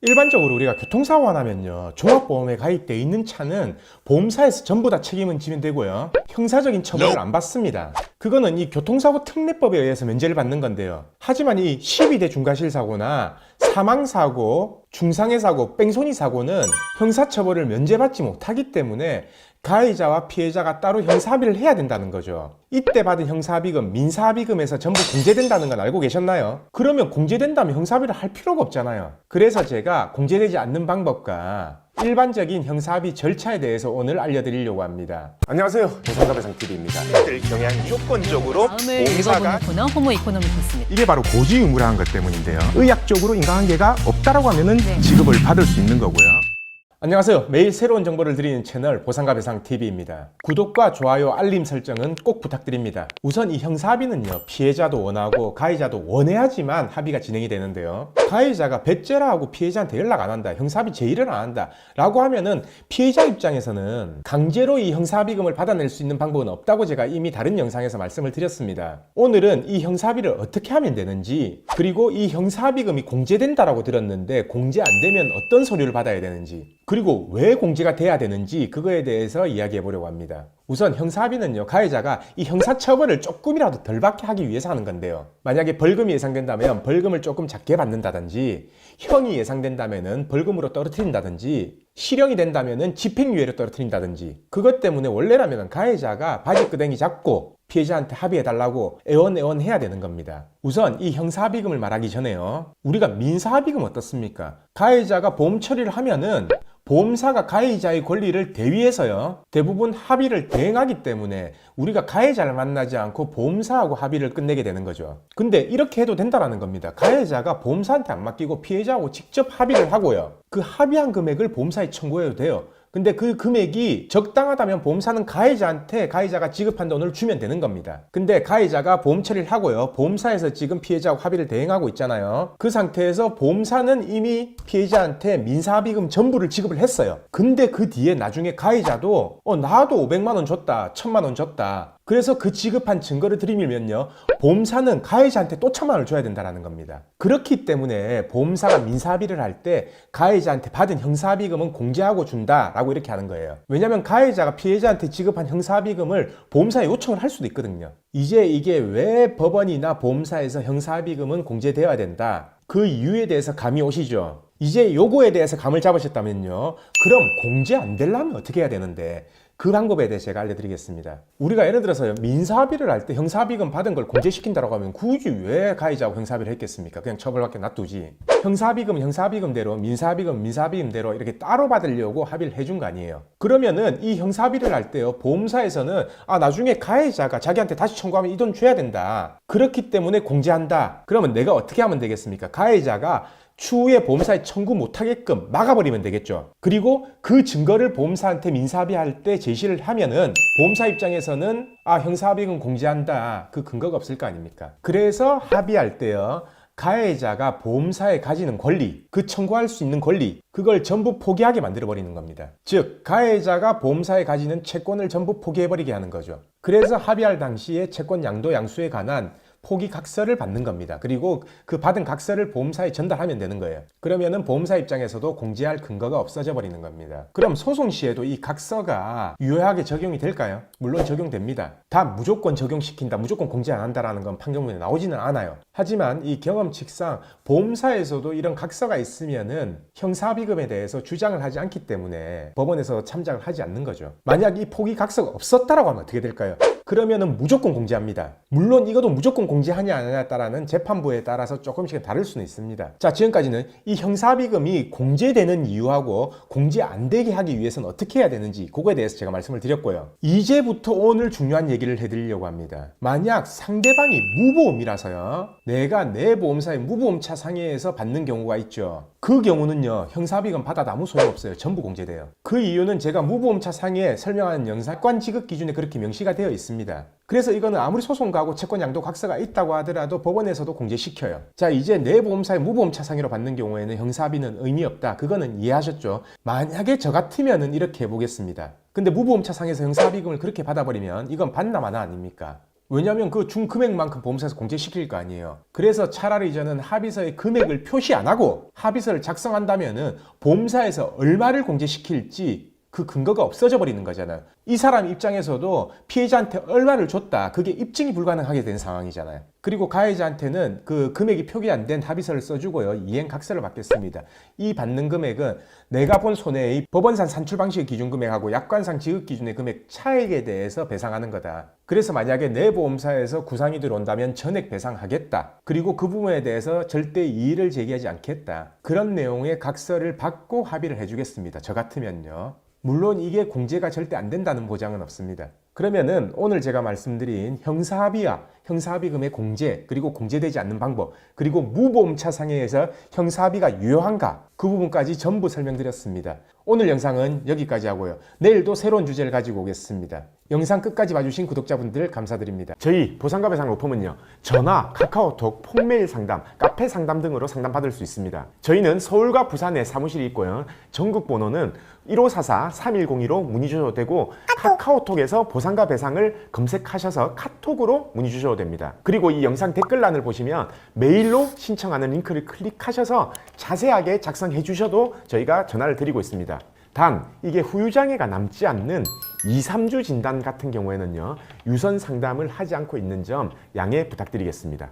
일반적으로 우리가 교통사고가 나면요, 종합보험에 가입되어 있는 차는 보험사에서 전부 다 책임은 지면 되고요, 형사적인 처벌을 안 받습니다. 그거는 이 교통사고 특례법에 의해서 면제를 받는 건데요. 하지만 이 12대 중과실사고나 사망사고, 중상해 사고, 뺑소니 사고는 형사처벌을 면제받지 못하기 때문에 가해자와 피해자가 따로 형사합의를 해야 된다는 거죠. 이때 받은 형사합의금, 민사합의금에서 전부 공제된다는 건 알고 계셨나요? 그러면 공제된다면 형사합의를 할 필요가 없잖아요. 그래서 제가 공제되지 않는 방법과 일반적인 형사합의 절차에 대해서 오늘 알려드리려고 합니다. 안녕하세요, 보상가배상TV입니다. 들 경향 무조건적으로 다음을 보험사가 읽어보는 코너 호모 이코노미크스입니다. 이게 바로 고지의무라는 것 때문인데요. 의학적으로 인과관계가 없다라고 하면은 네. 지급을 받을 수 있는 거고요. 안녕하세요. 매일 새로운 정보를 드리는 채널 보상가배상TV입니다. 구독과 좋아요, 알림 설정은 꼭 부탁드립니다. 우선 이 형사합의는요, 피해자도 원하고 가해자도 원해야지만 합의가 진행이 되는데요. 가해자가 배째라 하고 피해자한테 연락 안 한다, 형사합의 제의를 안 한다 라고 하면은 피해자 입장에서는 강제로 이 형사합의금을 받아낼 수 있는 방법은 없다고 제가 이미 다른 영상에서 말씀을 드렸습니다. 오늘은 이 형사합의를 어떻게 하면 되는지, 그리고 이 형사합의금이 공제된다라고 들었는데 공제 안 되면 어떤 서류를 받아야 되는지, 그리고 왜 공제가 돼야 되는지 그거에 대해서 이야기해 보려고 합니다. 우선 형사합의는요, 가해자가 이 형사처벌을 조금이라도 덜 받게 하기 위해서 하는 건데요. 만약에 벌금이 예상된다면 벌금을 조금 작게 받는다든지, 형이 예상된다면 벌금으로 떨어뜨린다든지, 실형이 된다면 집행유예로 떨어뜨린다든지, 그것 때문에 원래라면 가해자가 바지끄댕이 잡고 피해자한테 합의해달라고 애원해야 되는 겁니다. 우선 이 형사합의금을 말하기 전에요, 우리가 민사합의금 어떻습니까? 가해자가 보험 처리를 하면은 보험사가 가해자의 권리를 대위해서요, 대부분 합의를 대행하기 때문에 우리가 가해자를 만나지 않고 보험사하고 합의를 끝내게 되는 거죠. 근데 이렇게 해도 된다라는 겁니다. 가해자가 보험사한테 안 맡기고 피해자하고 직접 합의를 하고요, 그 합의한 금액을 보험사에 청구해도 돼요. 근데 그 금액이 적당하다면 보험사는 가해자한테 가해자가 지급한 돈을 주면 되는 겁니다. 근데 가해자가 보험 처리를 하고요, 보험사에서 지금 피해자하고 합의를 대행하고 있잖아요. 그 상태에서 보험사는 이미 피해자한테 민사합의금 전부를 지급을 했어요. 근데 그 뒤에 나중에 가해자도 나도 500만 원 줬다, 1000만 원 줬다, 그래서 그 지급한 증거를 들이밀면요, 보험사는 가해자한테 또 1000만 원을 줘야 된다는 겁니다. 그렇기 때문에 보험사가 민사합의를 할 때 가해자한테 받은 형사합의금은 공제하고 준다라고 이렇게 하는 거예요. 왜냐하면 가해자가 피해자한테 지급한 형사합의금을 보험사에 요청을 할 수도 있거든요. 이제 이게 왜 법원이나 보험사에서 형사합의금은 공제되어야 된다, 그 이유에 대해서 감이 오시죠? 이제 요거에 대해서 감을 잡으셨다면요, 그럼 공제 안 되려면 어떻게 해야 되는데, 그 방법에 대해 제가 알려드리겠습니다. 우리가 예를 들어서 민사합의를 할 때 형사합의금 받은 걸 공제시킨다고 하면 굳이 왜 가해자하고 형사합의를 했겠습니까? 그냥 처벌받게 놔두지. 형사합의금은 형사합의금대로, 민사합의금은 민사합의금대로 이렇게 따로 받으려고 합의를 해준 거 아니에요. 그러면은 이 형사합의를 할 때요, 보험사에서는 나중에 가해자가 자기한테 다시 청구하면 이 돈 줘야 된다, 그렇기 때문에 공제한다. 그러면 내가 어떻게 하면 되겠습니까? 가해자가 추후에 보험사에 청구 못하게끔 막아버리면 되겠죠. 그리고 그 증거를 보험사한테 민사합의할 때 제시를 하면은 보험사 입장에서는 형사합의금 공제한다, 그 근거가 없을 거 아닙니까? 그래서 합의할 때요, 가해자가 보험사에 가지는 권리, 그 청구할 수 있는 권리, 그걸 전부 포기하게 만들어버리는 겁니다. 즉, 가해자가 보험사에 가지는 채권을 전부 포기해버리게 하는 거죠. 그래서 합의할 당시에 채권 양도 양수에 관한 포기 각서를 받는 겁니다. 그리고 그 받은 각서를 보험사에 전달하면 되는 거예요. 그러면은 보험사 입장에서도 공제할 근거가 없어져 버리는 겁니다. 그럼 소송 시에도 이 각서가 유효하게 적용이 될까요? 물론 적용됩니다. 다 무조건 적용시킨다, 무조건 공제 안 한다라는 건 판결문에 나오지는 않아요. 하지만 이 경험칙상 보험사에서도 이런 각서가 있으면은 형사합의금에 대해서 주장을 하지 않기 때문에 법원에서 참작을 하지 않는 거죠. 만약 이 포기 각서가 없었다라고 하면 어떻게 될까요? 그러면은 무조건 공제합니다. 물론 이것도 무조건 공제하냐 안 하냐에 따라는 재판부에 따라서 조금씩은 다를 수는 있습니다. 자, 지금까지는 이 형사합의금이 공제되는 이유하고 공제 안 되게 하기 위해서는 어떻게 해야 되는지 그거에 대해서 제가 말씀을 드렸고요. 이제부터 오늘 중요한 얘기를 해드리려고 합니다. 만약 상대방이 무보험이라서요, 내가 내 보험사의 무보험차 상해에서 받는 경우가 있죠. 그 경우는요, 형사합의금 받아도 아무 소용없어요. 전부 공제돼요. 그 이유는 제가 무보험차 상해에 설명하는 영사관 지급 기준에 그렇게 명시가 되어 있습니다. 그래서 이거는 아무리 소송 가고 채권 양도 각서가 있다고 하더라도 법원에서도 공제시켜요. 자, 이제 내 보험사의 무보험차 상해로 받는 경우에는 형사합의는 의미 없다, 그거는 이해하셨죠? 만약에 저 같으면은 이렇게 해보겠습니다. 근데 무보험차 상해에서 형사합의금을 그렇게 받아버리면 이건 반납 하나 아닙니까? 왜냐하면 그 준 금액만큼 보험사에서 공제시킬 거 아니에요. 그래서 차라리 저는 합의서의 금액을 표시 안 하고 합의서를 작성한다면은 보험사에서 얼마를 공제시킬지 그 근거가 없어져 버리는 거잖아요. 이 사람 입장에서도 피해자한테 얼마를 줬다. 그게 입증이 불가능하게 된 상황이잖아요. 그리고 가해자한테는 그 금액이 표기 안 된 합의서를 써주고요. 이행각서를 받겠습니다. 이 받는 금액은 내가 본 손해의 법원상 산출 방식의 기준 금액하고 약관상 지급 기준의 금액 차액에 대해서 배상하는 거다. 그래서 만약에 내 보험사에서 구상이 들어온다면 전액 배상하겠다. 그리고 그 부분에 대해서 절대 이의를 제기하지 않겠다. 그런 내용의 각서를 받고 합의를 해주겠습니다. 저 같으면요. 물론 이게 공제가 절대 안 된다는 보장은 없습니다. 그러면은 오늘 제가 말씀드린 형사합의와 형사합의금의 공제, 그리고 공제되지 않는 방법, 그리고 무보험차 상해에서 형사합의가 유효한가, 그 부분까지 전부 설명드렸습니다. 오늘 영상은 여기까지 하고요. 내일도 새로운 주제를 가지고 오겠습니다. 영상 끝까지 봐주신 구독자분들 감사드립니다. 저희 보상과 배상 로펌은요, 전화, 카카오톡, 폰메일 상담, 카페 상담 등으로 상담받을 수 있습니다. 저희는 서울과 부산에 사무실이 있고요. 전국 번호는 1544-3102로 문의 주셔도 되고, 카카오톡에서 보상과 배상을 검색하셔서 카톡으로 문의 주셔도 됩니다. 그리고 이 영상 댓글란을 보시면 메일로 신청하는 링크를 클릭하셔서 자세하게 작성해 주셔도 저희가 전화를 드리고 있습니다. 단 이게 후유장애가 남지 않는 2, 3주 진단 같은 경우에는요, 유선 상담을 하지 않고 있는 점 양해 부탁드리겠습니다.